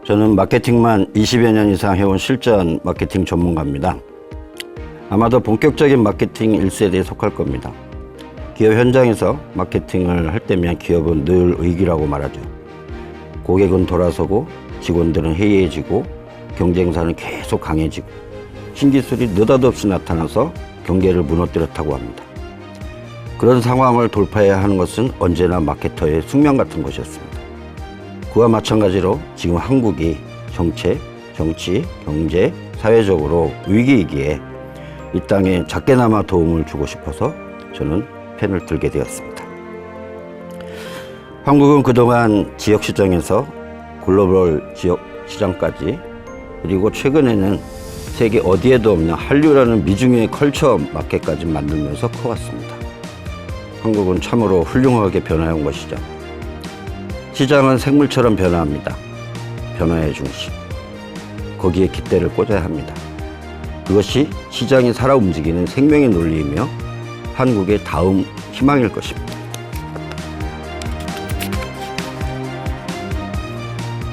저는 마케팅만 20여 년 이상 해온 실전 마케팅 전문가입니다. 아마도 본격적인 마케팅 1세대에 속할 겁니다. 기업 현장에서 마케팅을 할 때면 기업은 늘 위기라고 말하죠. 고객은 돌아서고 직원들은 해이해지고 경쟁사는 계속 강해지고 신기술이 느닷없이 나타나서 경계를 무너뜨렸다고 합니다. 그런 상황을 돌파해야 하는 것은 언제나 마케터의 숙명 같은 것이었습니다. 그와 마찬가지로 지금 한국이 정책, 정치, 경제, 사회적으로 위기이기에 이 땅에 작게나마 도움을 주고 싶어서 저는 펜을 들게 되었습니다. 한국은 그동안 지역 시장에서 글로벌 지역 시장까지 그리고 최근에는 세계 어디에도 없는 한류라는 미중의 컬처 마켓까지 만들면서 커왔습니다. 한국은 참으로 훌륭하게 변화해온 것이죠. 시장은 생물처럼 변화합니다. 변화의 중심. 거기에 깃대를 꽂아야 합니다. 그것이 시장이 살아 움직이는 생명의 논리이며 한국의 다음 희망일 것입니다.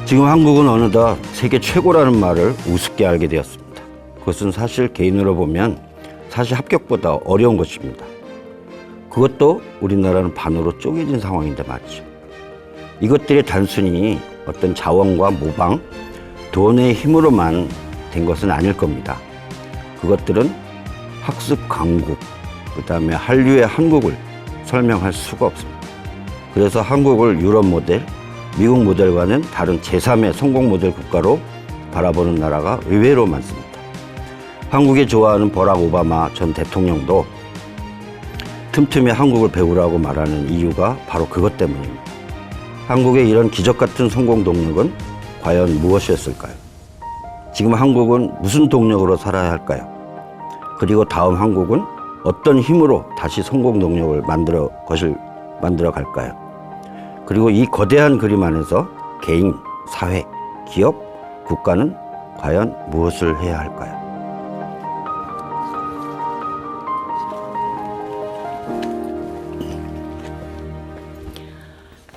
지금 한국은 어느덧 세계 최고라는 말을 우습게 알게 되었습니다. 그것은 사실 개인으로 보면 사실 합격보다 어려운 것입니다. 그것도 우리나라는 반으로 쪼개진 상황인데 말이죠. 이것들이 단순히 어떤 자원과 모방, 돈의 힘으로만 된 것은 아닐 겁니다. 그것들은 학습 강국, 그 다음에 한류의 한국을 설명할 수가 없습니다. 그래서 한국을 유럽 모델, 미국 모델과는 다른 제3의 성공 모델 국가로 바라보는 나라가 의외로 많습니다. 한국이 좋아하는 버락 오바마 전 대통령도 틈틈이 한국을 배우라고 말하는 이유가 바로 그것 때문입니다. 한국의 이런 기적 같은 성공 동력은 과연 무엇이었을까요? 지금 한국은 무슨 동력으로 살아야 할까요? 그리고 다음 한국은 어떤 힘으로 다시 성공 동력을 만들어 갈까요? 그리고 이 거대한 그림 안에서 개인, 사회, 기업, 국가는 과연 무엇을 해야 할까요?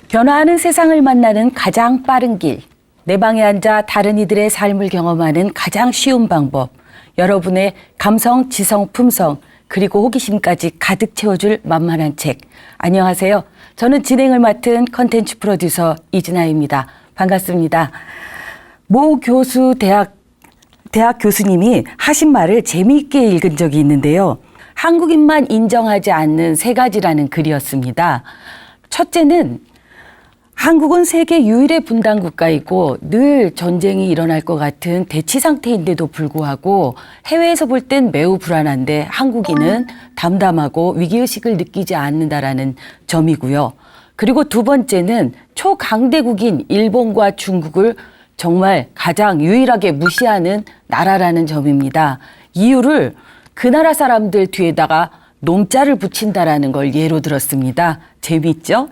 변화하는 세상을 만나는 가장 빠른 길. 내 방에 앉아 다른 이들의 삶을 경험하는 가장 쉬운 방법. 여러분의 감성, 지성, 품성, 그리고 호기심까지 가득 채워줄 만만한 책. 안녕하세요. 저는 진행을 맡은 컨텐츠 프로듀서 이진아입니다. 반갑습니다. 모 교수 대학 교수님이 하신 말을 재미있게 읽은 적이 있는데요. 한국인만 인정하지 않는 세 가지라는 글이었습니다. 첫째는 한국은 세계 유일의 분단 국가이고 늘 전쟁이 일어날 것 같은 대치 상태인데도 불구하고 해외에서 볼 땐 매우 불안한데 한국인은 담담하고 위기의식을 느끼지 않는다라는 점이고요. 그리고 두 번째는 초강대국인 일본과 중국을 정말 가장 유일하게 무시하는 나라라는 점입니다. 이유를 그 나라 사람들 뒤에다가 놈자를 붙인다라는 걸 예로 들었습니다. 재미있죠?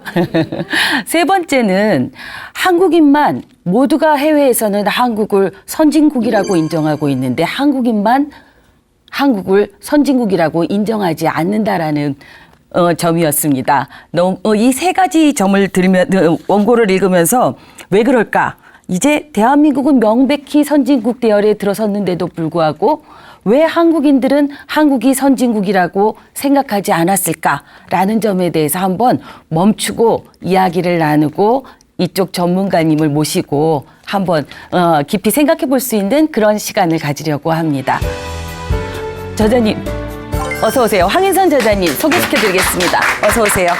세 번째는 한국인만 모두가 해외에서는 한국을 선진국이라고 인정하고 있는데 한국인만 한국을 선진국이라고 인정하지 않는다라는 점이었습니다. 이 세 가지 점을 원고를 읽으면서 왜 그럴까? 이제 대한민국은 명백히 선진국 대열에 들어섰는데도 불구하고 왜 한국인들은 한국이 선진국이라고 생각하지 않았을까라는 점에 대해서 한번 멈추고 이야기를 나누고 이쪽 전문가님을 모시고 한번 깊이 생각해 볼 수 있는 그런 시간을 가지려고 합니다. 저자님 어서 오세요. 황인선 저자님 소개시켜 드리겠습니다. 어서 오세요.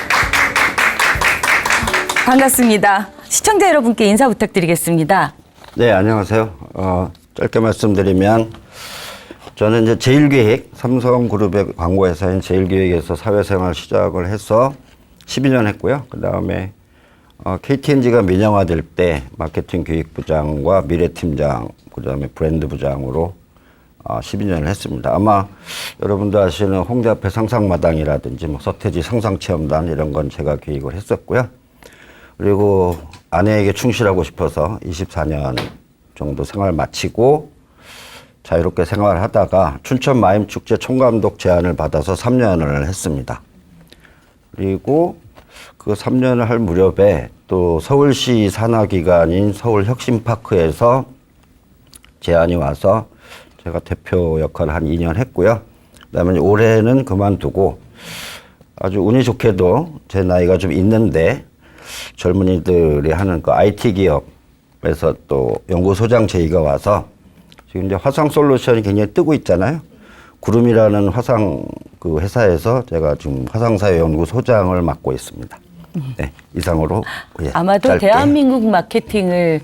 반갑습니다. 시청자 여러분께 인사 부탁드리겠습니다. 네, 안녕하세요. 짧게 말씀드리면 저는 이제 제일기획, 삼성그룹의 광고회사인 제일기획에서 사회생활 시작을 해서 12년 했고요. 그 다음에 KTNG가 민영화될 때 마케팅 기획부장과 미래팀장, 그 다음에 브랜드 부장으로 12년을 했습니다. 아마 여러분도 아시는 홍대 앞에 상상마당이라든지 뭐 서태지 상상체험단 이런 건 제가 기획을 했었고요. 그리고 아내에게 충실하고 싶어서 24년 정도 생활 마치고 자유롭게 생활하다가 춘천 마임축제 총감독 제안을 받아서 3년을 했습니다. 그리고 그 3년을 할 무렵에 또 서울시 산하기관인 서울혁신파크에서 제안이 와서 제가 대표 역할을 한 2년 했고요. 그다음에 올해는 그만두고 아주 운이 좋게도 제 나이가 좀 있는데 젊은이들이 하는 그 IT 기업에서 또 연구소장 제의가 와서 지금 이제 화상 솔루션이 굉장히 뜨고 있잖아요. 구름이라는 화상 그 회사에서 제가 지금 화상사회 연구소장을 맡고 있습니다. 네, 이상으로 예, 아마도 짧게. 대한민국 마케팅을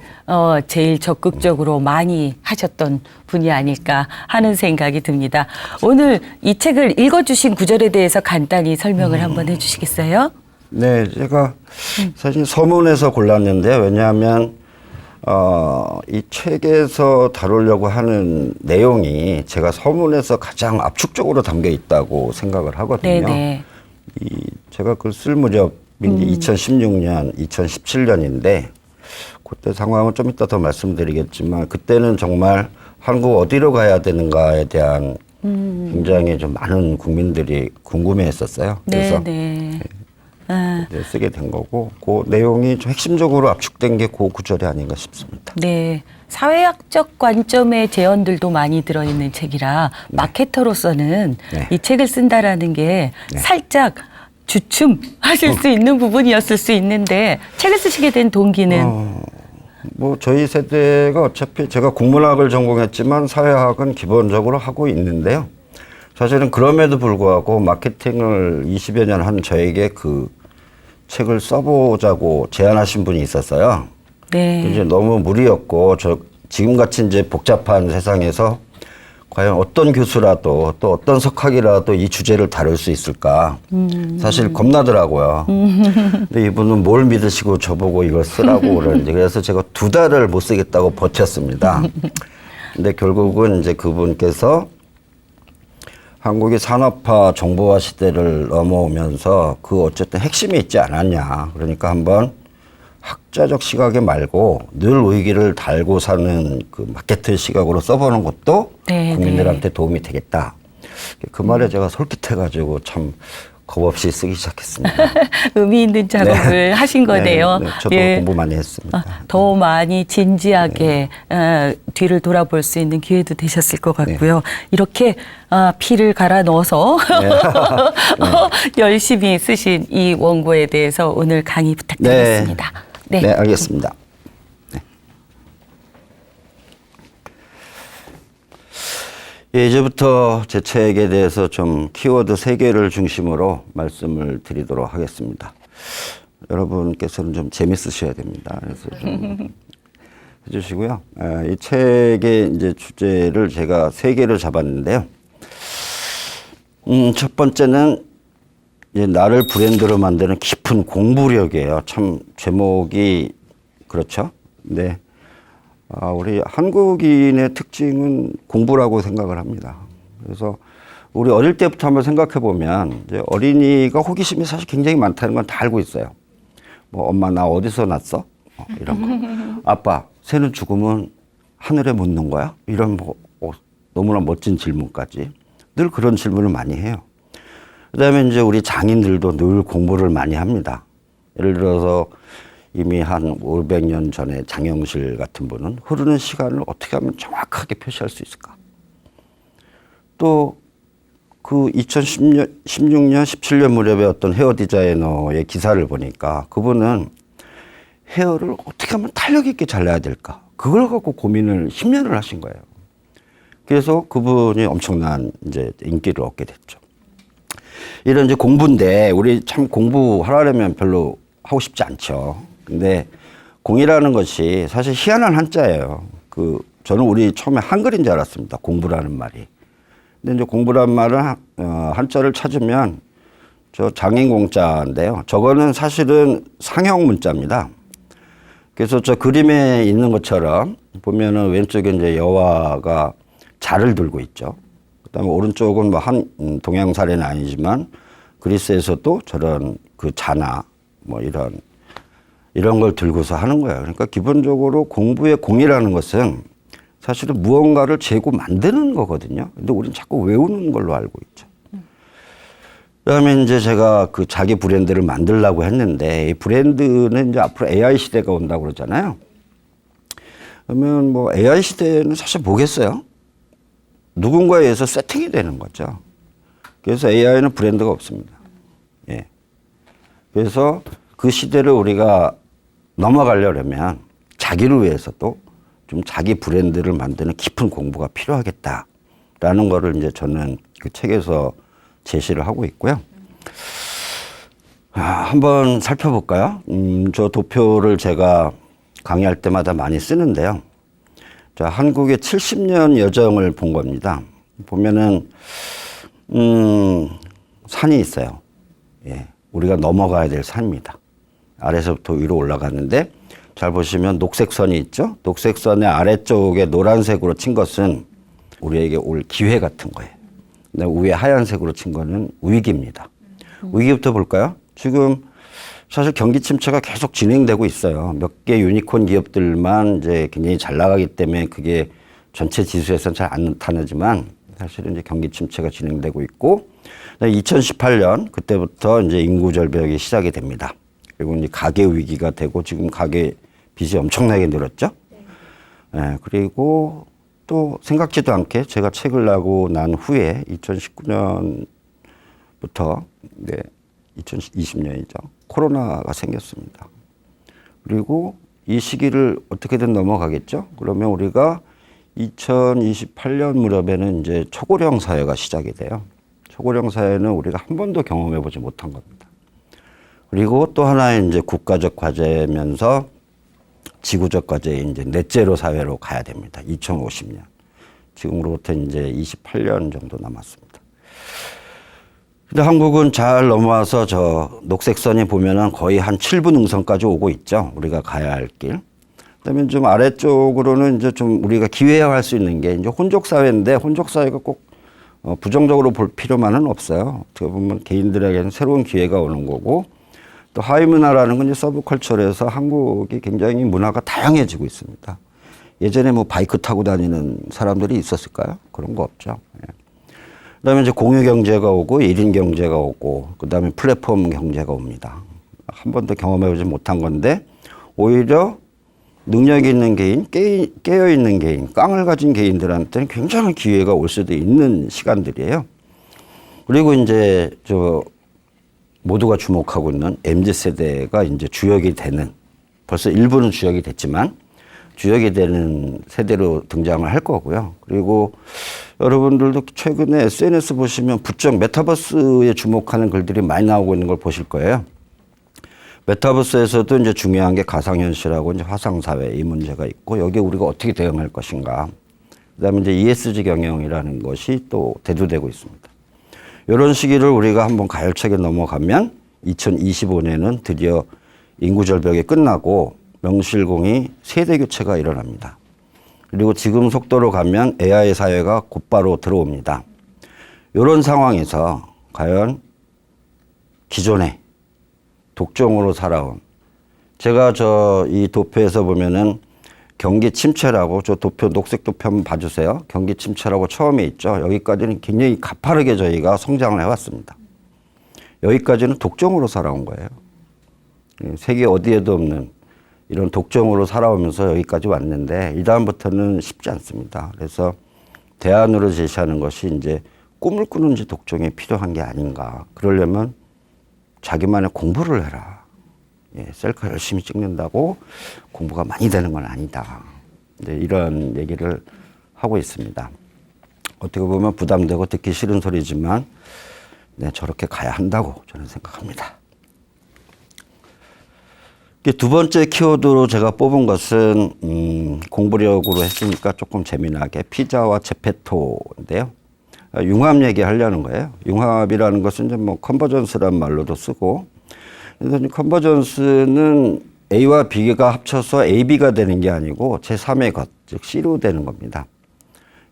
제일 적극적으로 많이 하셨던 분이 아닐까 하는 생각이 듭니다. 오늘 이 책을 읽어주신 구절에 대해서 간단히 설명을 한번 해주시겠어요? 네, 제가 사실 서문에서 골랐는데 왜냐하면 이 책에서 다루려고 하는 내용이 제가 서문에서 가장 압축적으로 담겨 있다고 생각을 하거든요. 네네. 제가 글 쓸 무렵이 2016년, 2017년인데 그때 상황은 좀 이따 더 말씀드리겠지만 그때는 정말 한국 어디로 가야 되는가에 대한 굉장히 좀 많은 국민들이 궁금해했었어요. 그래서 네네. 아, 이제 쓰게 된 거고 그 내용이 좀 핵심적으로 압축된 게 그 구절이 아닌가 싶습니다. 네. 사회학적 관점의 제언들도 많이 들어있는 책이라 마케터로서는 네. 이 책을 쓴다라는 게 네. 살짝 주춤하실 수 있는 부분이었을 수 있는데 책을 쓰시게 된 동기는 뭐 저희 세대가 어차피 제가 국문학을 전공했지만 사회학은 기본적으로 하고 있는데요. 사실은 그럼에도 불구하고 마케팅을 20여 년 한 저에게 그 책을 써보자고 제안하신 분이 있었어요. 네. 이제 너무 무리였고 지금같이 이제 복잡한 세상에서 과연 어떤 교수라도 또 어떤 석학이라도 이 주제를 다룰 수 있을까 사실 겁나더라고요. 근데 이분은 뭘 믿으시고 저보고 이걸 쓰라고 그러는지 그래서 제가 2달을 못 쓰겠다고 버텼습니다. 근데 결국은 이제 그분께서 한국이 산업화 정보화 시대를 넘어오면서 그 어쨌든 핵심이 있지 않았냐. 그러니까 한번 학자적 시각에 말고 늘 의기를 달고 사는 그 마케트 시각으로 써보는 것도 네, 국민들한테 도움이 되겠다. 그 말에 제가 솔깃해가지고 참 겁없이 쓰기 시작했습니다. 의미 있는 작업을 하신 거네요. 네, 저도 공부 많이 했습니다. 더 많이 진지하게 뒤를 돌아볼 수 있는 기회도 되셨을 것 같고요. 이렇게 피를 갈아 넣어서 열심히 쓰신 이 원고에 대해서 오늘 강의 부탁드리겠습니다. 네, 알겠습니다. 네. 예, 이제부터 제 책에 대해서 좀 키워드 3개를 중심으로 말씀을 드리도록 하겠습니다. 여러분께서는 좀 재밌으셔야 됩니다. 그래서 좀 해주시고요. 이 책의 이제 주제를 제가 3개를 잡았는데요. 첫 번째는 이제 나를 브랜드로 만드는 깊은 공부력이에요. 참 제목이 그렇죠. 네. 우리 한국인의 특징은 공부라고 생각을 합니다. 그래서 우리 어릴 때부터 한번 생각해 보면 이제 어린이가 호기심이 사실 굉장히 많다는 건 다 알고 있어요. 뭐 엄마 나 어디서 났어? 이런 거. 아빠 새는 죽으면 하늘에 묻는 거야? 이런 뭐 너무나 멋진 질문까지 늘 그런 질문을 많이 해요. 그다음에 이제 우리 장인들도 늘 공부를 많이 합니다. 예를 들어서 이미 한 500년 전에 장영실 같은 분은 흐르는 시간을 어떻게 하면 정확하게 표시할 수 있을까? 또 그 2016년, 17년 무렵에 어떤 헤어 디자이너의 기사를 보니까 그분은 헤어를 어떻게 하면 탄력 있게 잘라야 될까? 그걸 갖고 고민을 10년을 하신 거예요. 그래서 그분이 엄청난 이제 인기를 얻게 됐죠. 이런 이제 공부인데 우리 참 공부하려면 별로 하고 싶지 않죠. 근데 공이라는 것이 사실 희한한 한자예요. 저는 우리 처음에 한글인 줄 알았습니다. 공부라는 말이. 근데 이제 공부란 말은 한자를 찾으면 저 장인 공자인데요. 저거는 사실은 상형 문자입니다. 그래서 저 그림에 있는 것처럼 보면은 왼쪽에 이제 여화가 자를 들고 있죠. 그다음에 오른쪽은 뭐 동양 사례는 아니지만 그리스에서도 저런 그 자나 뭐 이런 걸 들고서 하는 거예요. 그러니까 기본적으로 공부의 공이라는 것은 사실은 무언가를 재고 만드는 거거든요. 근데 우리는 자꾸 외우는 걸로 알고 있죠. 그다음에 이제 제가 그 자기 브랜드를 만들려고 했는데 이 브랜드는 이제 앞으로 AI 시대가 온다고 그러잖아요. 그러면 뭐 AI 시대는 사실 뭐겠어요? 누군가에 의해서 세팅이 되는 거죠. 그래서 AI는 브랜드가 없습니다. 예. 그래서 그 시대를 우리가 넘어가려면 자기를 위해서도 좀 자기 브랜드를 만드는 깊은 공부가 필요하겠다라는 거를 이제 저는 그 책에서 제시를 하고 있고요. 한번 살펴볼까요? 저 도표를 제가 강의할 때마다 많이 쓰는데요. 자, 한국의 70년 여정을 본 겁니다. 보면은, 산이 있어요. 예. 우리가 넘어가야 될 산입니다. 아래서부터 위로 올라가는데, 잘 보시면 녹색선이 있죠? 녹색선의 아래쪽에 노란색으로 친 것은 우리에게 올 기회 같은 거예요. 근데 위에 하얀색으로 친 거는 위기입니다. 위기부터 볼까요? 지금 사실 경기 침체가 계속 진행되고 있어요. 몇 개 유니콘 기업들만 이제 굉장히 잘 나가기 때문에 그게 전체 지수에서는 잘 안 나타나지만 사실은 이제 경기 침체가 진행되고 있고 2018년 그때부터 이제 인구 절벽이 시작이 됩니다. 그리고 이제 가계 위기가 되고 지금 가계 빚이 엄청나게 늘었죠. 네, 그리고 또 생각지도 않게 제가 책을 나고 난 후에 2019년부터 네, 2020년이죠. 코로나가 생겼습니다. 그리고 이 시기를 어떻게든 넘어가겠죠. 그러면 우리가 2028년 무렵에는 이제 초고령 사회가 시작이 돼요. 초고령 사회는 우리가 한 번도 경험해 보지 못한 겁니다. 그리고 또 하나의 이제 국가적 과제면서 지구적 과제인 이제 넷제로 사회로 가야 됩니다. 2050년. 지금으로부터 이제 28년 정도 남았습니다. 근데 한국은 잘 넘어와서 저 녹색선이 보면은 거의 한 7분 능선까지 오고 있죠. 우리가 가야 할 길. 그다음에 좀 아래쪽으로는 이제 좀 우리가 기회화할 수 있는 게 이제 혼족 사회인데 혼족 사회가 꼭 부정적으로 볼 필요만은 없어요. 어떻게 보면 개인들에게는 새로운 기회가 오는 거고 또 하위 문화라는 건 이제 서브컬처에서 한국이 굉장히 문화가 다양해지고 있습니다. 예전에 뭐 바이크 타고 다니는 사람들이 있었을까요? 그런 거 없죠. 예. 그다음에 이제 공유 경제가 오고 1인 경제가 오고 그다음에 플랫폼 경제가 옵니다. 한 번도 경험해보지 못한 건데 오히려 능력이 있는 개인, 깨어있는 개인, 깡을 가진 개인들한테는 굉장히 기회가 올 수도 있는 시간들이에요. 그리고 이제 모두가 주목하고 있는 MZ세대가 이제 주역이 되는 벌써 일부는 주역이 됐지만 주역이 되는 세대로 등장을 할 거고요. 그리고 여러분들도 최근에 SNS 보시면 부쩍 메타버스에 주목하는 글들이 많이 나오고 있는 걸 보실 거예요. 메타버스에서도 이제 중요한 게 가상현실하고 이제 화상사회 이 문제가 있고 여기에 우리가 어떻게 대응할 것인가. 그 다음에 이제 ESG 경영이라는 것이 또 대두되고 있습니다. 이런 시기를 우리가 한번 가열차게 넘어가면 2025년은 드디어 인구절벽이 끝나고 명실공히 세대교체가 일어납니다. 그리고 지금 속도로 가면 AI 사회가 곧바로 들어옵니다. 이런 상황에서 과연 기존에 독종으로 살아온 제가 이 도표에서 보면은 경기 침체라고 저 도표 녹색 도표 한번 봐주세요. 경기 침체라고 처음에 있죠. 여기까지는 굉장히 가파르게 저희가 성장을 해왔습니다. 여기까지는 독종으로 살아온 거예요. 세계 어디에도 없는 이런 독종으로 살아오면서 여기까지 왔는데 이 다음부터는 쉽지 않습니다. 그래서 대안으로 제시하는 것이 이제 꿈을 꾸는 이제 독종이 필요한 게 아닌가. 그러려면 자기만의 공부를 해라. 셀카 열심히 찍는다고 공부가 많이 되는 건 아니다. 이런 얘기를 하고 있습니다. 어떻게 보면 부담되고 듣기 싫은 소리지만 저렇게 가야 한다고 저는 생각합니다. 두 번째 키워드로 제가 뽑은 것은 공부력으로 했으니까 조금 재미나게 피자와 제페토인데요. 융합 얘기하려는 거예요. 융합이라는 것은 이제 뭐 컨버전스란 말로도 쓰고 그래서 컨버전스는 A와 B가 합쳐서 AB가 되는 게 아니고 제3의 것, 즉 C로 되는 겁니다.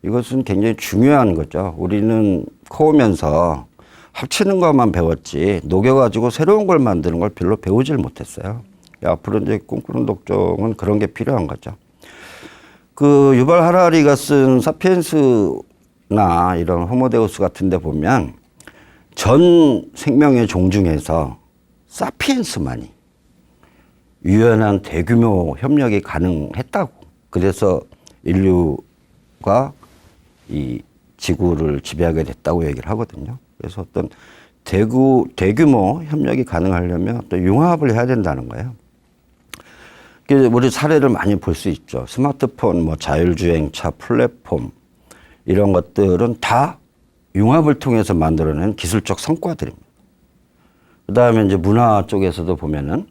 이것은 굉장히 중요한 거죠. 우리는 커오면서 합치는 것만 배웠지 녹여가지고 새로운 걸 만드는 걸 별로 배우질 못했어요. 앞으로 이제 꿈꾸는 독종은 그런 게 필요한 거죠. 유발 하라리가 쓴 사피엔스나 이런 호모데우스 같은 데 보면 전 생명의 종 중에서 사피엔스만이 유연한 대규모 협력이 가능했다고. 그래서 인류가 이 지구를 지배하게 됐다고 얘기를 하거든요. 그래서 어떤 대규모 협력이 가능하려면 또 융합을 해야 된다는 거예요. 그래서 우리 사례를 많이 볼 수 있죠. 스마트폰, 뭐 자율주행차, 플랫폼 이런 것들은 다 융합을 통해서 만들어낸 기술적 성과들입니다. 그다음에 이제 문화 쪽에서도 보면은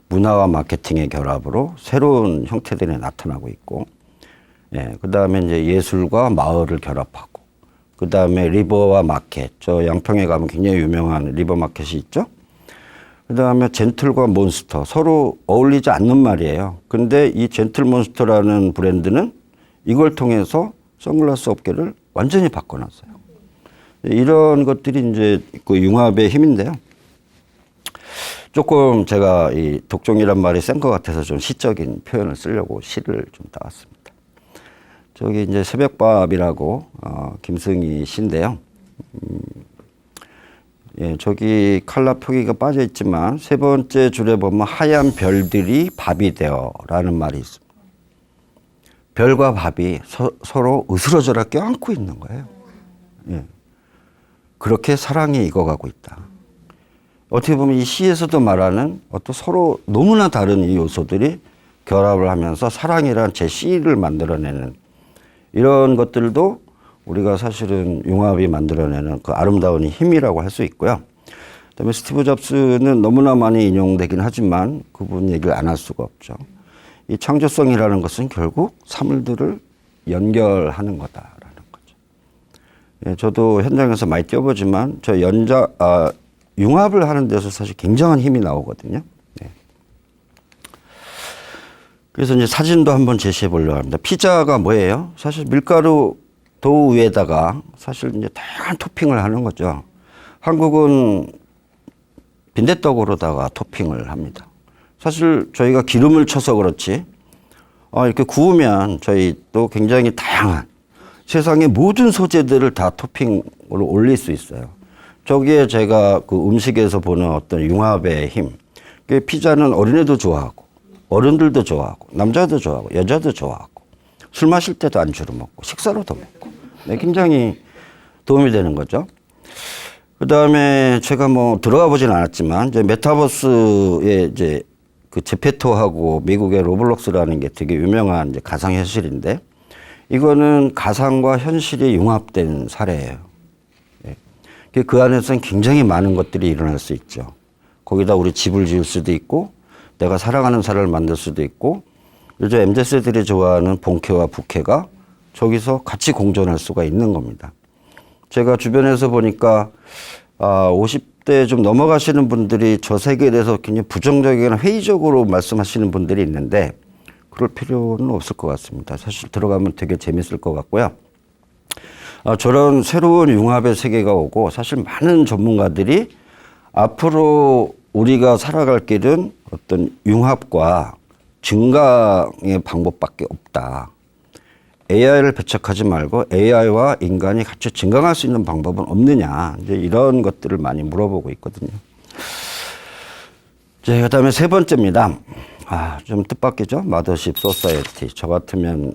문화와 마케팅의 결합으로 새로운 형태들이 나타나고 있고, 예, 그다음에 이제 예술과 마을을 결합하고, 그다음에 리버와 마켓, 저 양평에 가면 굉장히 유명한 리버 마켓이 있죠. 그다음에 젠틀과 몬스터, 서로 어울리지 않는 말이에요. 근데 이 젠틀 몬스터라는 브랜드는 이걸 통해서 선글라스 업계를 완전히 바꿔놨어요. 이런 것들이 이제 그 융합의 힘인데요. 조금 제가 이 독종이란 말이 센 것 같아서 좀 시적인 표현을 쓰려고 시를 좀 따왔습니다. 저기 이제 새벽밥이라고 김승희 시인데요. 예, 저기 칼라 표기가 빠져 있지만 세 번째 줄에 보면 하얀 별들이 밥이 되어라는 말이 있습니다. 별과 밥이 서로 으스러져라 껴안고 있는 거예요. 예. 그렇게 사랑이 익어가고 있다. 어떻게 보면 이 시에서도 말하는 어떤 서로 너무나 다른 이 요소들이 결합을 하면서 사랑이란 제 시를 만들어내는 이런 것들도 우리가 사실은 융합이 만들어내는 그 아름다운 힘이라고 할 수 있고요. 그다음에 스티브 잡스는 너무나 많이 인용되긴 하지만 그분 얘기를 안 할 수가 없죠. 이 창조성이라는 것은 결국 사물들을 연결하는 거다라는 거죠. 예, 저도 현장에서 많이 뛰어보지만 저 융합을 하는 데서 사실 굉장한 힘이 나오거든요. 네. 그래서 이제 사진도 한번 제시해 보려고 합니다. 피자가 뭐예요? 사실 밀가루 도우 위에다가 사실 이제 다양한 토핑을 하는 거죠. 한국은 빈대떡으로다가 토핑을 합니다. 사실 저희가 기름을 쳐서 그렇지, 이렇게 구우면 저희도 굉장히 다양한 세상의 모든 소재들을 다 토핑으로 올릴 수 있어요. 저기에 제가 그 음식에서 보는 어떤 융합의 힘. 피자는 어린애도 좋아하고, 어른들도 좋아하고, 남자도 좋아하고, 여자도 좋아하고, 술 마실 때도 안주로 먹고, 식사로도 먹고. 네, 굉장히 도움이 되는 거죠. 그 다음에 제가 뭐 들어가 보진 않았지만, 이제 메타버스에 이제 그 제페토하고 미국의 로블록스라는 게 되게 유명한 이제 가상현실인데, 이거는 가상과 현실이 융합된 사례예요. 그 안에서는 굉장히 많은 것들이 일어날 수 있죠. 거기다 우리 집을 지을 수도 있고, 내가 사랑하는 사람을 만들 수도 있고, 요즘 MZ세들이 좋아하는 본캐와 부캐가 저기서 같이 공존할 수가 있는 겁니다. 제가 주변에서 보니까 50대 좀 넘어가시는 분들이 저 세계에 대해서 굉장히 부정적이거나 회의적으로 말씀하시는 분들이 있는데 그럴 필요는 없을 것 같습니다. 사실 들어가면 되게 재밌을 것 같고요. 저런 새로운 융합의 세계가 오고 사실 많은 전문가들이 앞으로 우리가 살아갈 길은 어떤 융합과 증강의 방법밖에 없다. AI를 배척하지 말고 AI와 인간이 같이 증강할 수 있는 방법은 없느냐. 이제 이런 것들을 많이 물어보고 있거든요. 자, 그 다음에 세 번째입니다. 좀 뜻밖이죠. 마더십 소사이어티. 저 같으면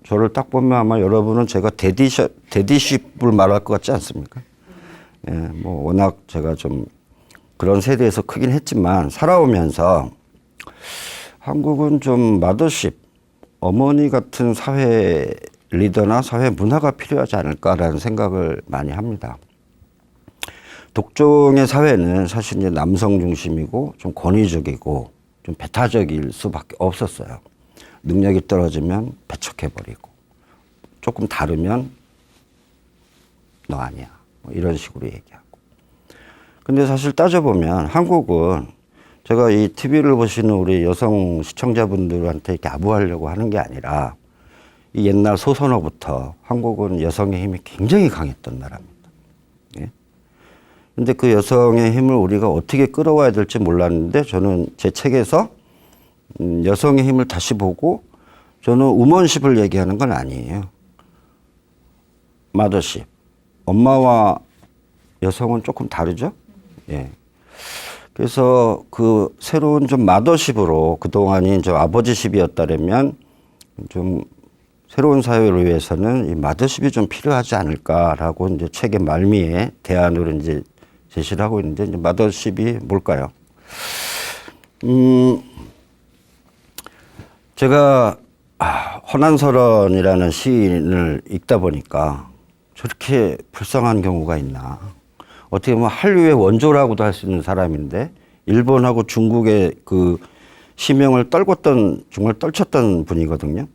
저를 딱 보면 아마 여러분은 제가 데디십을 말할 것 같지 않습니까? 예, 뭐 워낙 제가 좀 그런 세대에서 크긴 했지만 살아오면서 한국은 좀 마더십, 어머니 같은 사회 리더나 사회 문화가 필요하지 않을까라는 생각을 많이 합니다. 독종의 사회는 사실 이제 남성 중심이고 좀 권위적이고 좀 배타적일 수밖에 없었어요. 능력이 떨어지면 배척해버리고 조금 다르면 너 아니야 뭐 이런 식으로 얘기하고. 근데 사실 따져보면 한국은 제가 이 TV를 보시는 우리 여성 시청자분들한테 이렇게 아부하려고 하는 게 아니라 이 옛날 소선어부터 한국은 여성의 힘이 굉장히 강했던 나라입니다. 예? 근데 그 여성의 힘을 우리가 어떻게 끌어와야 될지 몰랐는데 저는 제 책에서 여성의 힘을 다시 보고 저는 우먼십을 얘기하는 건 아니에요. 마더십. 엄마와 여성은 조금 다르죠. 예. 그래서 그 새로운 좀 마더십으로 그동안이 좀 아버지십이었다면 좀 새로운 사회를 위해서는 이 마더십이 좀 필요하지 않을까라고 이제 책의 말미에 대안으로 이제 제시를 하고 있는데, 이제 마더십이 뭘까요? 제가 허난설원이라는 시인을 읽다 보니까 저렇게 불쌍한 경우가 있나. 어떻게 보면 한류의 원조라고도 할 수 있는 사람인데 일본하고 중국의 그 시명을 떨궜던, 정말 떨쳤던 분이거든요.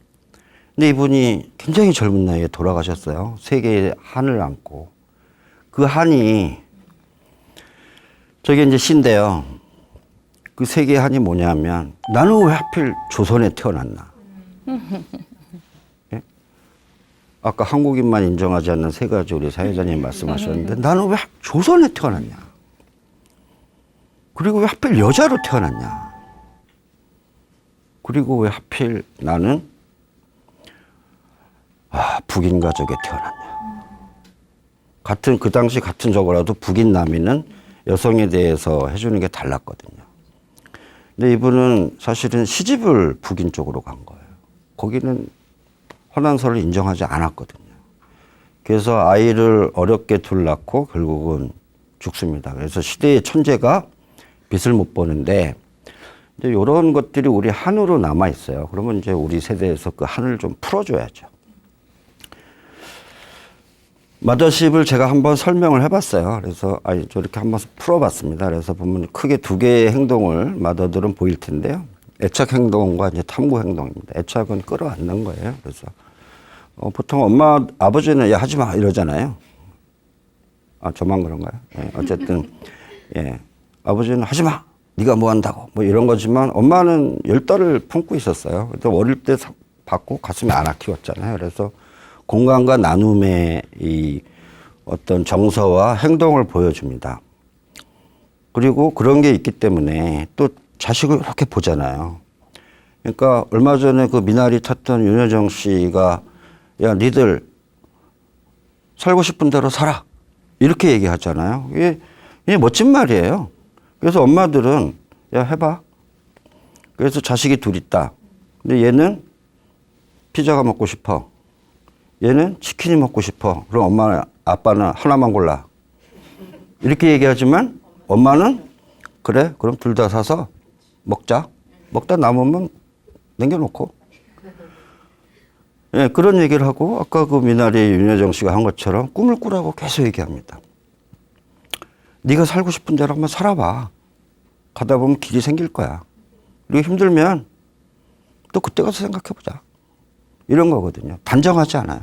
근데 이분이 굉장히 젊은 나이에 돌아가셨어요. 세계의 한을 안고. 그 한이, 저게 이제 시인데요. 그 세계의 한이 뭐냐면, 나는 왜 하필 조선에 태어났나. 예? 아까 한국인만 인정하지 않는 세 가지 우리 사회자님 말씀하셨는데, 나는 왜 조선에 태어났냐. 그리고 왜 하필 여자로 태어났냐. 그리고 왜 하필 나는 북인 가족에 태어났냐. 같은, 그 당시 같은 저거라도 북인 남인은 여성에 대해서 해주는 게 달랐거든요. 근데 이분은 사실은 시집을 북인 쪽으로 간 거예요. 거기는 허난설을 인정하지 않았거든요. 그래서 아이를 어렵게 둘 낳고 결국은 죽습니다. 그래서 시대의 천재가 빛을 못 보는데, 이제 이런 것들이 우리 한으로 남아 있어요. 그러면 이제 우리 세대에서 그 한을 좀 풀어줘야죠. 마더십을 제가 한번 설명을 해봤어요. 그래서 저렇게 한번 풀어봤습니다. 그래서 보면 크게 두 개의 행동을 마더들은 보일 텐데요. 애착 행동과 이제 탐구 행동입니다. 애착은 끌어안는 거예요. 그래서 보통 엄마, 아버지는 야 하지 마 이러잖아요. 저만 그런가요? 예, 어쨌든 예, 아버지는 하지 마. 네가 뭐 한다고 뭐 이런 거지만 엄마는 열달을 품고 있었어요. 그래서 어릴 때 받고 가슴에 안아 키웠잖아요. 그래서 공감과 나눔의 이 어떤 정서와 행동을 보여줍니다. 그리고 그런 게 있기 때문에 또 자식을 이렇게 보잖아요. 그러니까 얼마 전에 그 미나리 탔던 윤여정 씨가 야, 니들 살고 싶은 대로 살아. 이렇게 얘기하잖아요. 이게 멋진 말이에요. 그래서 엄마들은 야, 해봐. 그래서 자식이 둘 있다. 근데 얘는 피자가 먹고 싶어. 얘는 치킨이 먹고 싶어. 그럼 엄마, 아빠는 하나만 골라. 이렇게 얘기하지만 엄마는 그래, 그럼 둘 다 사서 먹자. 먹다 남으면 남겨놓고. 예, 그런 얘기를 하고 아까 그 미나리 윤여정 씨가 한 것처럼 꿈을 꾸라고 계속 얘기합니다. 네가 살고 싶은 대로 한번 살아봐. 가다 보면 길이 생길 거야. 그리고 힘들면 또 그때 가서 생각해보자. 이런 거거든요. 단정하지 않아요.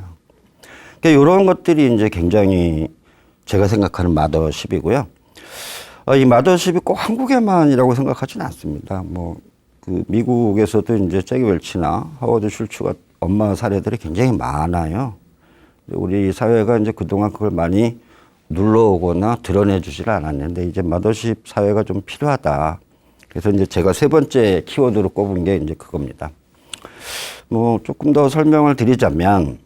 그러니까 이런 것들이 이제 굉장히 제가 생각하는 마더십이고요. 이 마더십이 꼭 한국에만이라고 생각하지는 않습니다. 뭐, 그 미국에서도 이제 잭 웰치나 하워드 슐츠가 엄마 사례들이 굉장히 많아요. 우리 사회가 이제 그동안 그걸 많이 눌러오거나 드러내주질 않았는데 이제 마더십 사회가 좀 필요하다. 그래서 이제 제가 세 번째 키워드로 꼽은 게 이제 그겁니다. 뭐 조금 더 설명을 드리자면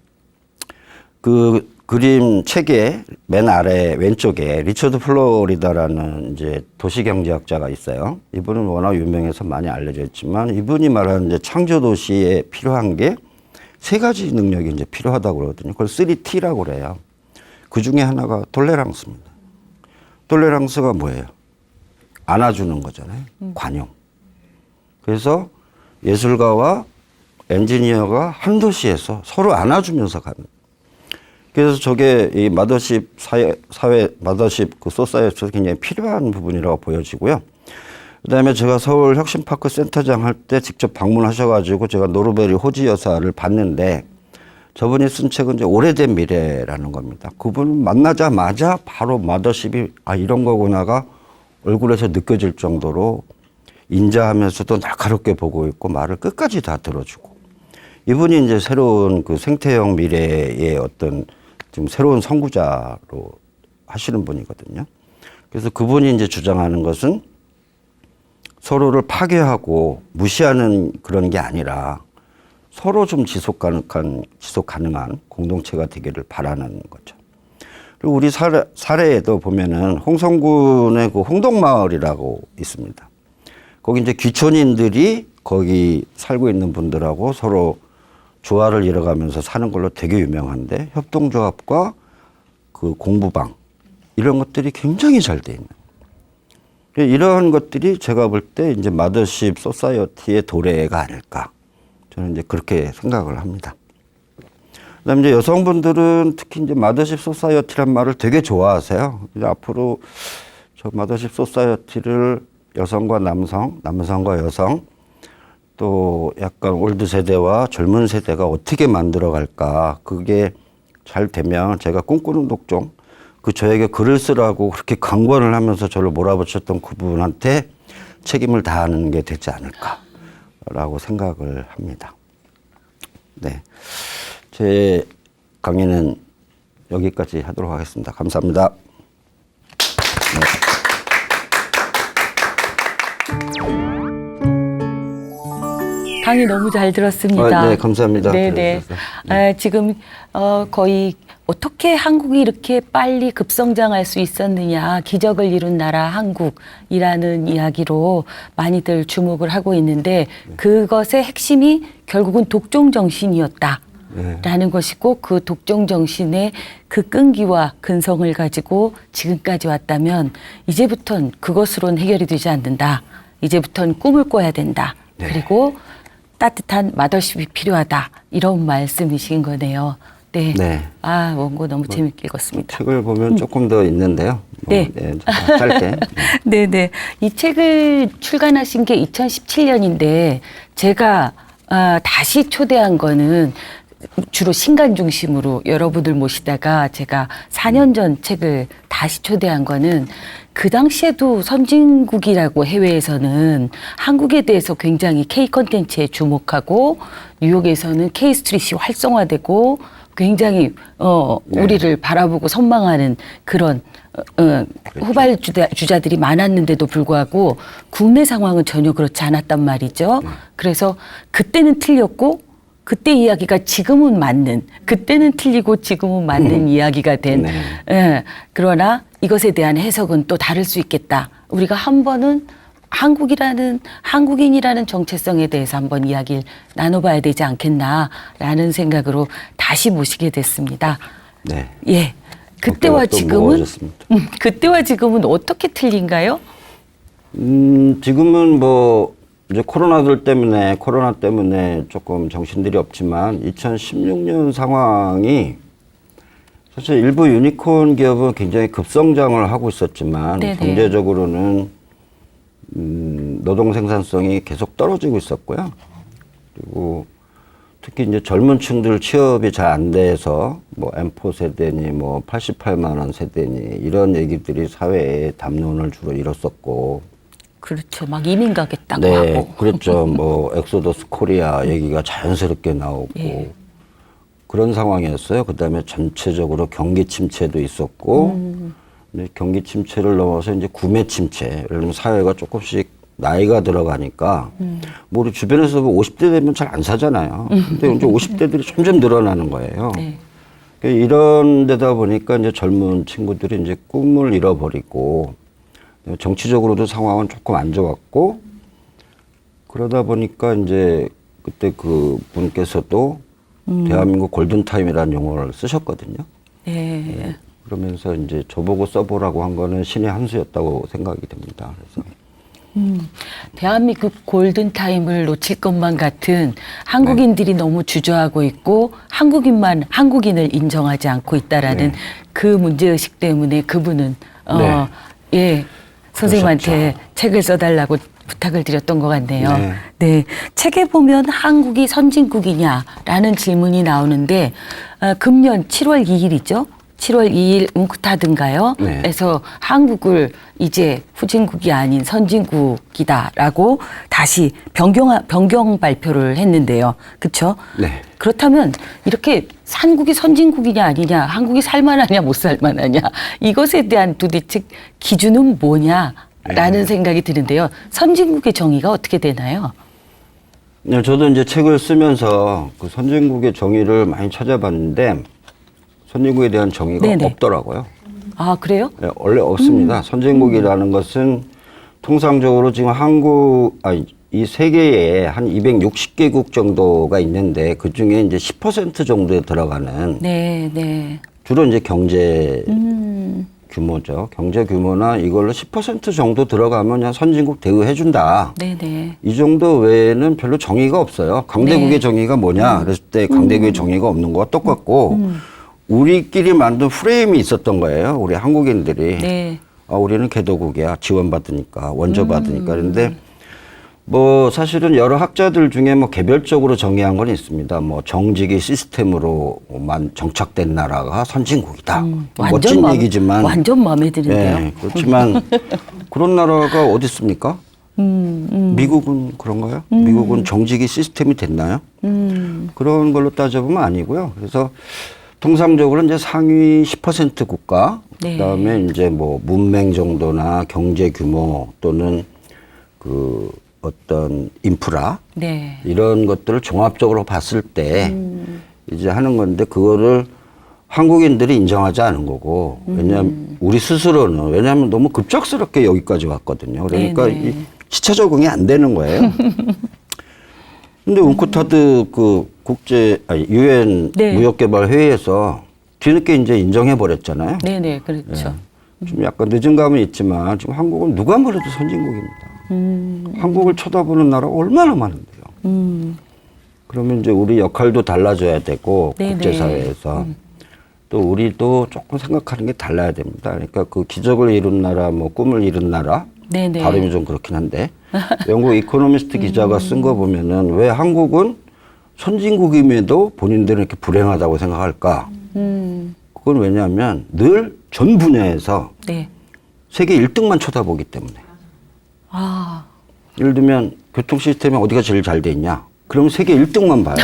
그 그림 책의 맨 아래 왼쪽에 리처드 플로리다라는 이제 도시경제학자가 있어요. 이분은 워낙 유명해서 많이 알려져 있지만 이분이 말하는 이제 창조 도시에 필요한 게 세 가지 능력이 이제 필요하다고 그러거든요. 그걸 3T라고 그래요. 그 중에 하나가 톨레랑스입니다. 톨레랑스가 뭐예요? 안아주는 거잖아요. 관용. 그래서 예술가와 엔지니어가 한 도시에서 서로 안아주면서 가는. 그래서 저게 이 마더십 사회 마더십 그 소사이어티에서 굉장히 필요한 부분이라고 보여지고요. 그다음에 제가 서울 혁신파크 센터장 할 때 직접 방문하셔가지고 제가 노르베리 호지 여사를 봤는데 저분이 쓴 책은 이제 오래된 미래라는 겁니다. 그분 만나자마자 바로 마더십이 이런 거구나가 얼굴에서 느껴질 정도로 인자하면서도 날카롭게 보고 있고 말을 끝까지 다 들어주고 이분이 이제 새로운 그 생태형 미래의 어떤 지금 새로운 선구자로 하시는 분이거든요. 그래서 그분이 이제 주장하는 것은 서로를 파괴하고 무시하는 그런 게 아니라 서로 좀 지속 가능한 공동체가 되기를 바라는 거죠. 그리고 우리 사례에도 보면은 홍성군의 그 홍덕마을이라고 있습니다. 거기 이제 귀촌인들이 거기 살고 있는 분들하고 서로 조화를 이뤄가면서 사는 걸로 되게 유명한데 협동조합과 그 공부방 이런 것들이 굉장히 잘 돼 있는. 이런 것들이 제가 볼 때 이제 마더십 소사이어티의 도래가 아닐까. 저는 이제 그렇게 생각을 합니다. 그다음에 이제 여성분들은 특히 이제 마더십 소사이어티란 말을 되게 좋아하세요. 이제 앞으로 저 마더십 소사이어티를 여성과 남성, 남성과 여성, 또 약간 올드 세대와 젊은 세대가 어떻게 만들어 갈까. 그게 잘 되면 제가 꿈꾸는 독종, 그 저에게 글을 쓰라고 그렇게 강권을 하면서 저를 몰아붙였던 그분한테 책임을 다하는 게 되지 않을까라고 생각을 합니다. 네. 제 강의는 여기까지 하도록 하겠습니다. 감사합니다. 네. 강의 너무 잘 들었습니다. 네, 감사합니다. 네네. 지금 거의 어떻게 한국이 이렇게 빨리 급성장할 수 있었느냐, 기적을 이룬 나라 한국이라는 이야기로 많이들 주목을 하고 있는데 그것의 핵심이 결국은 독종 정신이었다. 라는 것이고 그 독종 정신의 그 끈기와 근성을 가지고 지금까지 왔다면 이제부턴 그것으로는 해결이 되지 않는다. 이제부턴 꿈을 꿔야 된다. 네. 그리고 따뜻한 마더십이 필요하다. 이런 말씀이신 거네요. 네. 네. 아, 원고 너무 재밌게 읽었습니다. 책을 보면 조금 더 있는데요. 네. 짧게. 네네. 이 책을 출간하신 게 2017년인데 제가 다시 초대한 거는 주로 신간 중심으로 여러분들 모시다가 제가 4년 전 책을 다시 초대한 거는 그 당시에도 선진국이라고 해외에서는 한국에 대해서 굉장히 K 컨텐츠에 주목하고 뉴욕에서는 K 스트릿이 활성화되고 굉장히 우리를 바라보고 선망하는 그런 후발주자들이 많았는데도 불구하고 국내 상황은 전혀 그렇지 않았단 말이죠. 그래서 그때는 틀렸고 그때 이야기가 지금은 맞는, 그때는 틀리고 지금은 맞는 이야기가 된. 네. 예, 그러나 이것에 대한 해석은 또 다를 수 있겠다. 우리가 한 번은 한국인이라는 정체성에 대해서 한번 이야기를 나눠봐야 되지 않겠나라는 생각으로 다시 모시게 됐습니다. 네. 예, 그때와 지금은 그때와 지금은 어떻게 틀린가요? 지금은 뭐 이제 코로나 때문에 조금 정신들이 없지만 2016년 상황이 사실 일부 유니콘 기업은 굉장히 급성장을 하고 있었지만 네네. 경제적으로는 노동 생산성이 계속 떨어지고 있었고요. 그리고 특히 이제 젊은 층들 취업이 잘 안 돼서 뭐 M4 세대니 뭐 88만 원 세대니 이런 얘기들이 사회에 담론을 주로 이뤘었고 그렇죠. 막 이민 가겠다고 네, 하고. 그렇죠. 뭐 엑소더스 코리아 얘기가 자연스럽게 나오고 예. 그런 상황이었어요. 그다음에 전체적으로 경기 침체도 있었고 근데 경기 침체를 넘어서 이제 구매 침체. 예를 들면 사회가 조금씩 나이가 들어가니까 뭐 우리 주변에서 50대 되면 잘 안 사잖아요. 근데 이제 50대들이 점점 늘어나는 거예요. 네. 이런 데다 보니까 이제 젊은 친구들이 이제 꿈을 잃어버리고 정치적으로도 상황은 조금 안 좋았고 그러다 보니까 이제 그때 그 분께서도 대한민국 골든타임이라는 용어를 쓰셨거든요. 네. 네. 그러면서 이제 저보고 써보라고 한 거는 신의 한 수였다고 생각이 됩니다. 그래서 대한민국 골든타임을 놓칠 것만 같은 한국인들이 너무 주저하고 있고 한국인을 인정하지 않고 있다라는 그 문제의식 때문에 그분은 예, 선생님한테 책을 써달라고 부탁을 드렸던 것 같네요. 네. 네. 책에 보면 한국이 선진국이냐라는 질문이 나오는데 금년 7월 2일이죠. 7월 2일 웅크타드인가요? 네. 에서 한국을 이제 후진국이 아닌 선진국이다라고 다시 변경 발표를 했는데요. 그렇죠? 네. 그렇다면 이렇게 한국이 선진국이냐 아니냐, 한국이 살만하냐 못 살만하냐 이것에 대한 도대체 기준은 뭐냐라는 생각이 드는데요. 선진국의 정의가 어떻게 되나요? 네, 저도 이제 책을 쓰면서 그 선진국의 정의를 많이 찾아봤는데 선진국에 대한 정의가 네네. 없더라고요. 아, 그래요? 네, 원래 없습니다. 선진국이라는 것은 통상적으로 지금 이 세계에 한 260개국 정도가 있는데 그 중에 이제 10% 정도에 들어가는 네, 네. 주로 이제 경제 규모죠. 경제 규모나 이걸로 10% 정도 들어가면 그냥 선진국 대우해준다. 네, 네. 이 정도 외에는 별로 정의가 없어요. 강대국의 네. 정의가 뭐냐? 그랬을 때 강대국의 정의가 없는 거와 똑같고 우리끼리 만든 프레임이 있었던 거예요. 우리 한국인들이. 네. 우리는 개도국이야. 지원받으니까, 원조받으니까. 그런데 뭐 사실은 여러 학자들 중에 뭐 개별적으로 정의한 건 있습니다. 뭐 정직이 시스템으로만 정착된 나라가 선진국이다. 멋진 얘기지만 완전 마음에 드는데요. 네, 그렇지만 그런 나라가 어디 있습니까? 미국은 그런가요? 미국은 정직이 시스템이 됐나요? 그런 걸로 따져보면 아니고요. 그래서 통상적으로 이제 상위 10% 국가, 네. 그다음에 이제 뭐 문맹 정도나 경제 규모 또는 그 어떤 인프라 네. 이런 것들을 종합적으로 봤을 때 이제 하는 건데 그거를 한국인들이 인정하지 않은 거고 왜냐하면 우리 스스로는 왜냐하면 너무 급작스럽게 여기까지 왔거든요. 그러니까 네네. 이 시차 적응이 안 되는 거예요. 근데 운크타드 그 유엔 네. 무역개발 회의에서 뒤늦게 이제 인정해 버렸잖아요. 네, 네. 그렇죠. 좀 약간 늦은 감은 있지만 지금 한국은 누가 뭐래도 선진국입니다. 한국을 쳐다보는 나라가 얼마나 많은데요. 그러면 이제 우리 역할도 달라져야 되고 네네. 국제사회에서 또 우리도 조금 생각하는 게 달라야 됩니다. 그러니까 그 기적을 이룬 나라, 뭐 꿈을 이룬 나라 네네. 발음이 좀 그렇긴 한데 영국 이코노미스트 기자가 쓴 거 보면은 왜 한국은 선진국임에도 본인들은 이렇게 불행하다고 생각할까? 그건 왜냐하면 늘 전 분야에서 네. 세계 1등만 쳐다보기 때문에. 아, 예를 들면 교통 시스템이 어디가 제일 잘 돼 있냐? 그러면 세계 1등만 봐요.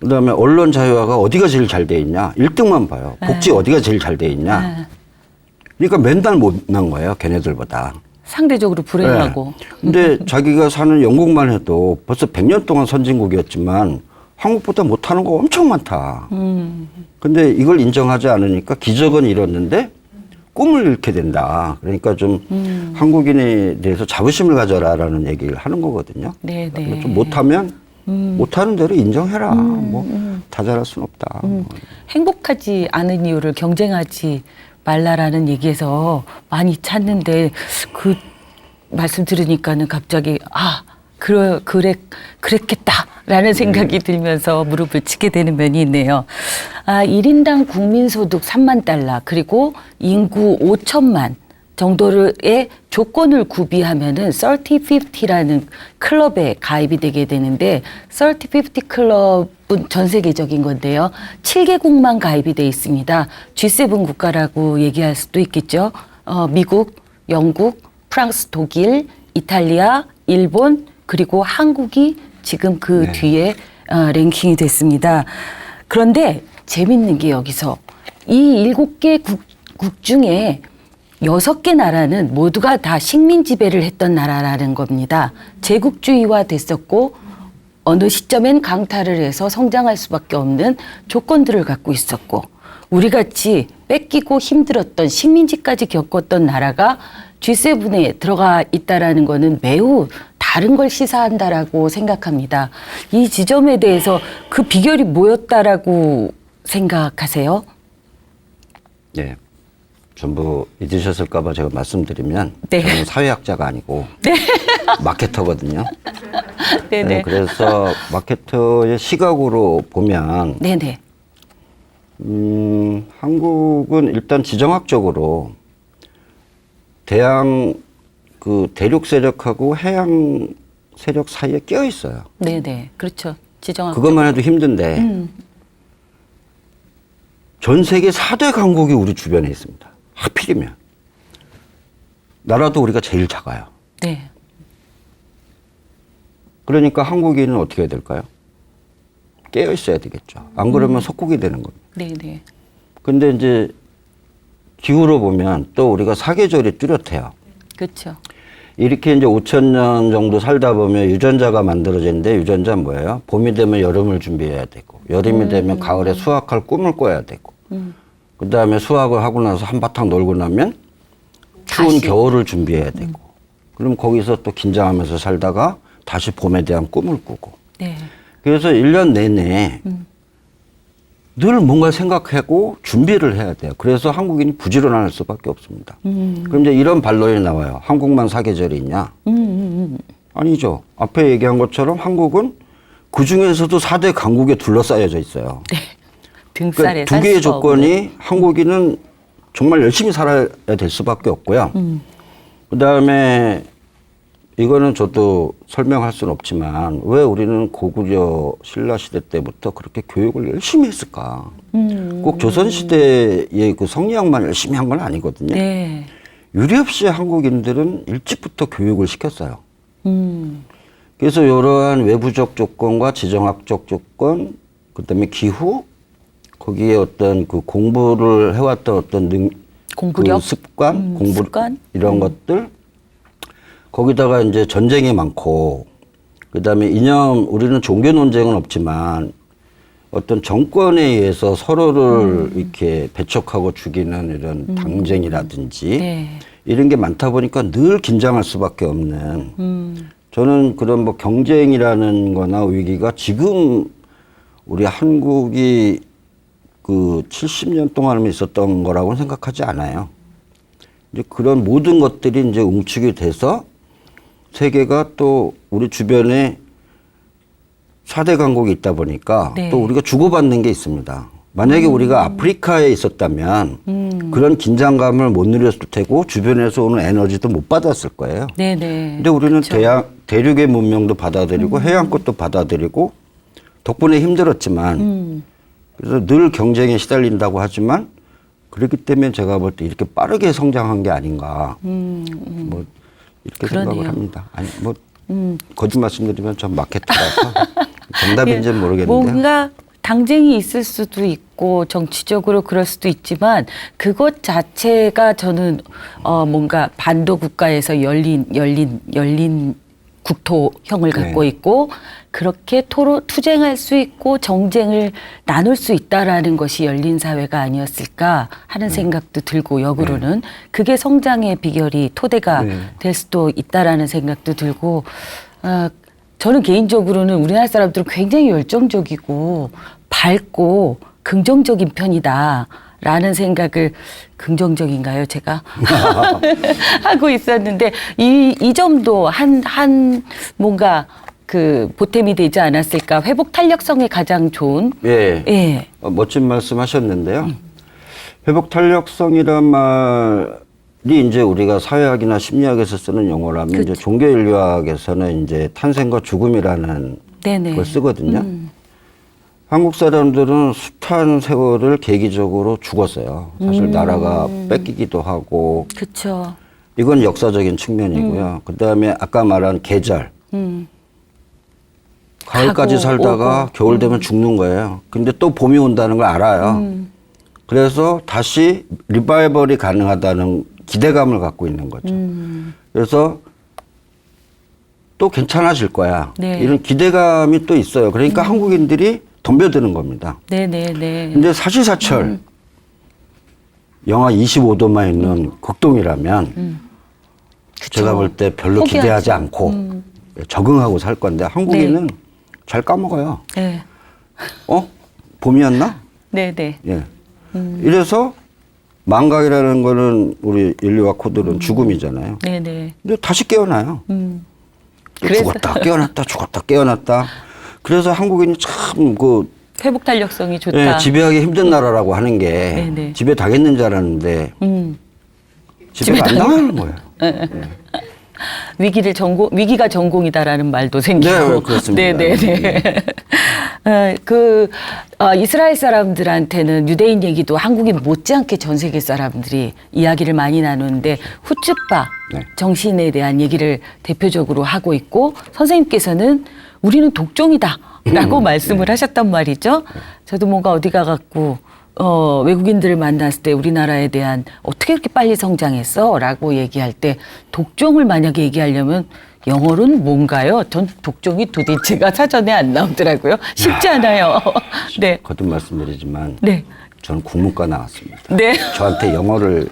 그다음에 언론 자유화가 어디가 제일 잘 돼 있냐? 1등만 봐요. 복지 어디가 제일 잘 돼 있냐? 그러니까 맨날 못난 거예요, 걔네들보다. 상대적으로 불행하고. 근데 자기가 사는 영국만 해도 벌써 100년 동안 선진국이었지만 한국보다 못하는 거 엄청 많다. 근데 이걸 인정하지 않으니까 기적은 이뤘는데 꿈을 잃게 된다. 그러니까 좀 한국인에 대해서 자부심을 가져라라는 얘기를 하는 거거든요. 네, 네. 좀 못하면 못하는 대로 인정해라. 뭐 다 잘할 수는 없다. 행복하지 않은 이유를 경쟁하지 말라라는 얘기에서 많이 찾는데 그 말씀 들으니까는 갑자기 그랬겠다라는 생각이 들면서 무릎을 치게 되는 면이 있네요. 1인당 국민소득 3만 달러 그리고 인구 5천만 정도의 조건을 구비하면은 3050라는 클럽에 가입이 되게 되는데 3050 클럽은 전 세계적인 건데요. 7개국만 가입이 돼 있습니다. G7 국가라고 얘기할 수도 있겠죠. 미국, 영국, 프랑스, 독일, 이탈리아, 일본 그리고 한국이 지금 그 네. 뒤에 랭킹이 됐습니다. 그런데 재밌는 게 여기서 이 7개 국 중에 6개 나라는 모두가 다 식민 지배를 했던 나라라는 겁니다. 제국주의화 됐었고 어느 시점엔 강탈을 해서 성장할 수밖에 없는 조건들을 갖고 있었고 우리같이 뺏기고 힘들었던 식민지까지 겪었던 나라가 G7에 들어가 있다라는 거는 매우 다른 걸 시사한다라고 생각합니다. 이 지점에 대해서 그 비결이 뭐였다라고 생각하세요? 네. 전부 잊으셨을까봐 제가 말씀드리면 네. 저는 사회학자가 아니고 마케터거든요. 네네. 네, 그래서 마케터의 시각으로 보면 네네. 한국은 일단 지정학적으로 대륙 세력하고 해양 세력 사이에 끼어 있어요. 네네. 그렇죠. 지정학. 그것만 해도 힘든데 전 세계 4대 강국이 우리 주변에 있습니다. 하필이면. 나라도 우리가 제일 작아요. 네. 그러니까 한국인은 어떻게 해야 될까요? 깨어 있어야 되겠죠. 안 그러면 속국이 되는 겁니다. 네네. 근데 이제 기후로 보면 또 우리가 사계절이 뚜렷해요. 그렇죠. 이렇게 이제 5,000년 정도 살다 보면 유전자가 만들어지는데 유전자는 뭐예요? 봄이 되면 여름을 준비해야 되고 여름이 되면 가을에 수확할 꿈을 꿔야 되고 그 다음에 수확을 하고 나서 한바탕 놀고 나면 추운 다시. 겨울을 준비해야 되고 그럼 거기서 또 긴장하면서 살다가 다시 봄에 대한 꿈을 꾸고 네. 그래서 1년 내내 늘 뭔가 생각하고 준비를 해야 돼요. 그래서 한국인이 부지런할 수밖에 없습니다. 그럼 이제 이런 반론이 나와요. 한국만 사계절이 있냐? 아니죠. 앞에 얘기한 것처럼 한국은 그 중에서도 4대 강국에 둘러싸여져 있어요. 네. 등살에 그러니까 두 개의 조건이 한국인은 정말 열심히 살아야 될 수밖에 없고요. 그 다음에 이거는 저도 설명할 수는 없지만 왜 우리는 고구려 신라시대 때부터 그렇게 교육을 열심히 했을까? 꼭 조선시대의 그 성리학만 열심히 한 건 아니거든요. 네. 유리없이 한국인들은 일찍부터 교육을 시켰어요. 그래서 이러한 외부적 조건과 지정학적 조건, 그다음에 기후, 거기에 어떤 그 공부를 해왔던 어떤 공부력? 그 습관, 습관? 이런 것들, 거기다가 이제 전쟁이 많고, 그다음에 우리는 종교 논쟁은 없지만 어떤 정권에 의해서 서로를 이렇게 배척하고 죽이는 이런 당쟁이라든지 네. 이런 게 많다 보니까 늘 긴장할 수밖에 없는 저는 그런 뭐 경쟁이라는 거나 위기가 지금 우리 한국이 그 70년 동안 있었던 거라고는 생각하지 않아요. 이제 그런 모든 것들이 이제 응축이 돼서 세계가 또 우리 주변에 4대 강국이 있다 보니까 네. 또 우리가 주고받는 게 있습니다. 만약에 우리가 아프리카에 있었다면 그런 긴장감을 못 누렸을 테고 주변에서 오는 에너지도 못 받았을 거예요. 네네. 근데 우리는 대륙의 문명도 받아들이고 해양 것도 받아들이고 덕분에 힘들었지만 그래서 늘 경쟁에 시달린다고 하지만 그렇기 때문에 제가 볼 때 이렇게 빠르게 성장한 게 아닌가 뭐 이렇게 그러네요. 생각을 합니다. 아니 뭐 거짓 말씀드리면 전 마케터라서 정답인지는 모르겠는데요. 뭔가 당쟁이 있을 수도 있고 정치적으로 그럴 수도 있지만 그것 자체가 저는 뭔가 반도 국가에서 열린 국토형을 갖고 네. 있고 그렇게 투쟁할 수 있고 정쟁을 나눌 수 있다라는 것이 열린 사회가 아니었을까 하는 생각도 들고 역으로는 그게 성장의 비결이 토대가 네. 될 수도 있다라는 생각도 들고 저는 개인적으로는 우리나라 사람들은 굉장히 열정적이고 밝고 긍정적인 편이다라는 생각을 긍정적인가요, 제가? 하고 있었는데 이 점도 한 뭔가 그 보탬이 되지 않았을까? 회복 탄력성에 가장 좋은 예. 예. 멋진 말씀 하셨는데요. 회복 탄력성이란 말이 이제 우리가 사회학이나 심리학에서 쓰는 용어라면 이제 종교인류학에서는 이제 탄생과 죽음이라는 네네. 걸 쓰거든요. 한국 사람들은 숱한 세월을 계기적으로 죽었어요. 사실 나라가 뺏기기도 하고 그렇죠. 이건 역사적인 측면이고요. 그다음에 아까 말한 계절. 가을까지 가고, 살다가 오고. 겨울 되면 죽는 거예요. 근데 또 봄이 온다는 걸 알아요. 그래서 다시 리바이벌이 가능하다는 기대감을 갖고 있는 거죠. 그래서 또 괜찮아질 거야. 네. 이런 기대감이 또 있어요. 그러니까 한국인들이 덤벼드는 겁니다. 네네네. 근데 사시사철 영하 25도만 있는 극동이라면 제가 볼 때 별로 포기하죠. 기대하지 않고 적응하고 살 건데 한국인은 잘 까먹어요. 네. 봄이었나? 네네. 예. 이래서 망각이라는 거는 우리 인류학 코드는 죽음이잖아요. 네네. 근데 다시 깨어나요. 그래서- 죽었다 깨어났다 죽었다 깨어났다. 그래서 한국인이 참 회복 탄력성이 좋다. 예, 지배하기 힘든 나라라고 하는 게 네네. 지배 당했는 줄 알았는데 지배가 안 당하는 거예요. 위기가 전공이다라는 말도 생기고. 네, 그렇습니다. 네네네. 이스라엘 사람들한테는 유대인 얘기도 한국인 못지않게 전 세계 사람들이 이야기를 많이 나누는데 후츠파 네. 정신에 대한 얘기를 대표적으로 하고 있고 선생님께서는 우리는 독종이다라고 말씀을 하셨단 말이죠. 저도 뭔가 어디 가갖고 외국인들을 만났을 때 우리나라에 대한 어떻게 이렇게 빨리 성장했어? 라고 얘기할 때 독종을 만약에 얘기하려면 영어로는 뭔가요? 전 독종이 도대체가 사전에 안 나오더라고요. 쉽지 않아요. 네. 거듭 말씀드리지만 네. 저는 국문과 나왔습니다. 네. 저한테 영어를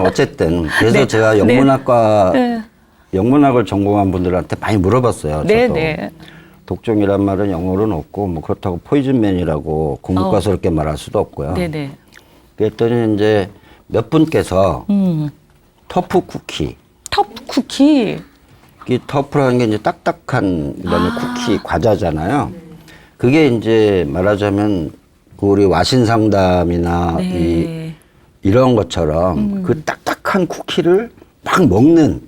어쨌든 그래서 네. 제가 영문학과 네. 영문학을 전공한 분들한테 많이 물어봤어요. 네, 저도. 네. 독종이란 말은 영어로는 없고 뭐 그렇다고 포이즌맨이라고 국문과스럽게 말할 수도 없고요. 네네. 그랬더니 이제 몇 분께서 터프 쿠키, 터프 쿠키. 이 터프라는 게 이제 딱딱한 그다음에 쿠키 과자잖아요. 그게 이제 말하자면 그 우리 와신 상담이나 네. 이런 것처럼 그 딱딱한 쿠키를 막 먹는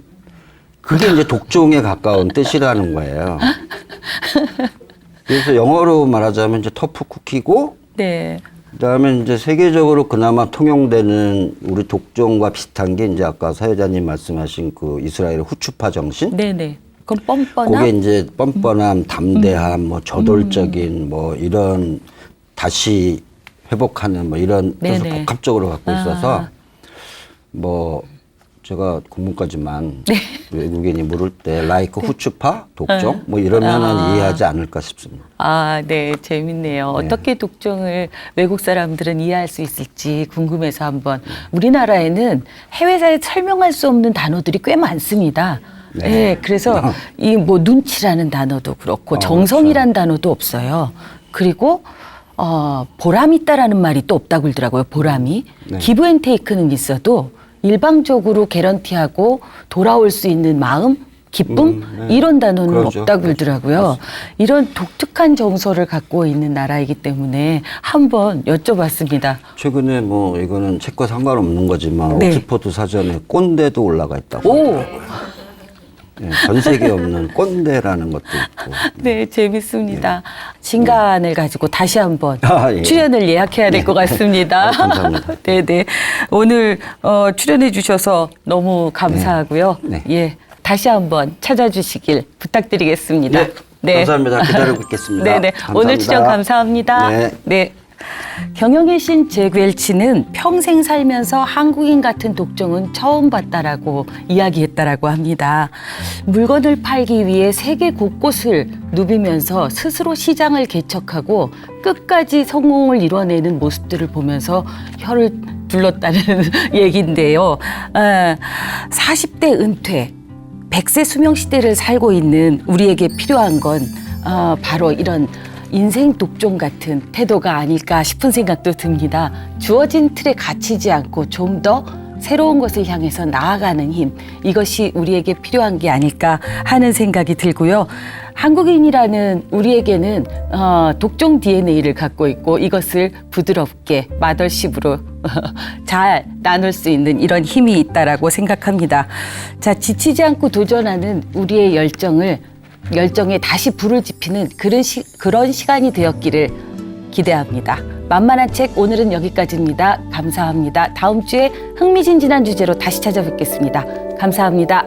그게 이제 독종에 가까운 뜻이라는 거예요. 그래서 영어로 말하자면 이제 터프 쿠키고 네. 그다음에 이제 세계적으로 그나마 통용되는 우리 독종과 비슷한 게 이제 아까 사회자님 말씀하신 그 이스라엘 후추파 정신. 네네. 그럼 뻔뻔함? 그게 이제 뻔뻔함, 담대함, 뭐 저돌적인 뭐 이런 다시 회복하는 뭐 이런 뜻을 네네. 복합적으로 갖고 있어서 뭐 제가 국문까지만 외국인이 물을 때 라이크 후추파 독종 뭐 이러면은 이해하지 않을까 싶습니다. 아, 네. 재밌네요. 어떻게 독종을 외국 사람들은 이해할 수 있을지 궁금해서 한번. 우리나라에는 해외사에 설명할 수 없는 단어들이 꽤 많습니다. 네. 그래서 이 뭐 눈치라는 단어도 그렇고 정성이라는 단어도 없어요. 그리고 보람 있다라는 말이 또 없다고 그러더라고요. 보람이. 네. 기브 앤 테이크는 있어도 일방적으로 개런티하고 돌아올 수 있는 마음, 기쁨 네. 이런 단어는 그러죠. 없다고 그러더라고요. 이런 독특한 정서를 갖고 있는 나라이기 때문에 한번 여쭤봤습니다. 최근에 뭐 이거는 책과 상관없는 거지만 네. 옥스퍼드 사전에 꼰대도 올라가 있다고 오, 하더라고요. 네, 전 세계에 없는 꼰대라는 것도 있고. 네, 재밌습니다. 진간을 가지고 다시 한번 예. 출연을 예약해야 될 것 같습니다. 감사합니다. 네네. 오늘 출연해 주셔서 너무 감사하고요. 네. 예, 다시 한번 찾아주시길 부탁드리겠습니다. 네, 감사합니다. 기다리고 있겠습니다. 네네. 감사합니다. 오늘 출연 감사합니다. 네. 네. 경영의 신 제구엘치는 평생 살면서 한국인 같은 독종은 처음 봤다라고 이야기했다라고 합니다. 물건을 팔기 위해 세계 곳곳을 누비면서 스스로 시장을 개척하고 끝까지 성공을 이뤄내는 모습들을 보면서 혀를 둘렀다는 얘기인데요. 40대 은퇴, 100세 수명 시대를 살고 있는 우리에게 필요한 건 바로 이런 인생 독종 같은 태도가 아닐까 싶은 생각도 듭니다. 주어진 틀에 갇히지 않고 좀 더 새로운 것을 향해서 나아가는 힘, 이것이 우리에게 필요한 게 아닐까 하는 생각이 들고요. 한국인이라는 우리에게는 독종 DNA를 갖고 있고 이것을 부드럽게 마더십으로 잘 나눌 수 있는 이런 힘이 있다라고 생각합니다. 자, 지치지 않고 도전하는 우리의 열정에 다시 불을 지피는 그런 시간이 되었기를 기대합니다. 만만한 책 오늘은 여기까지입니다. 감사합니다. 다음 주에 흥미진진한 주제로 다시 찾아뵙겠습니다. 감사합니다.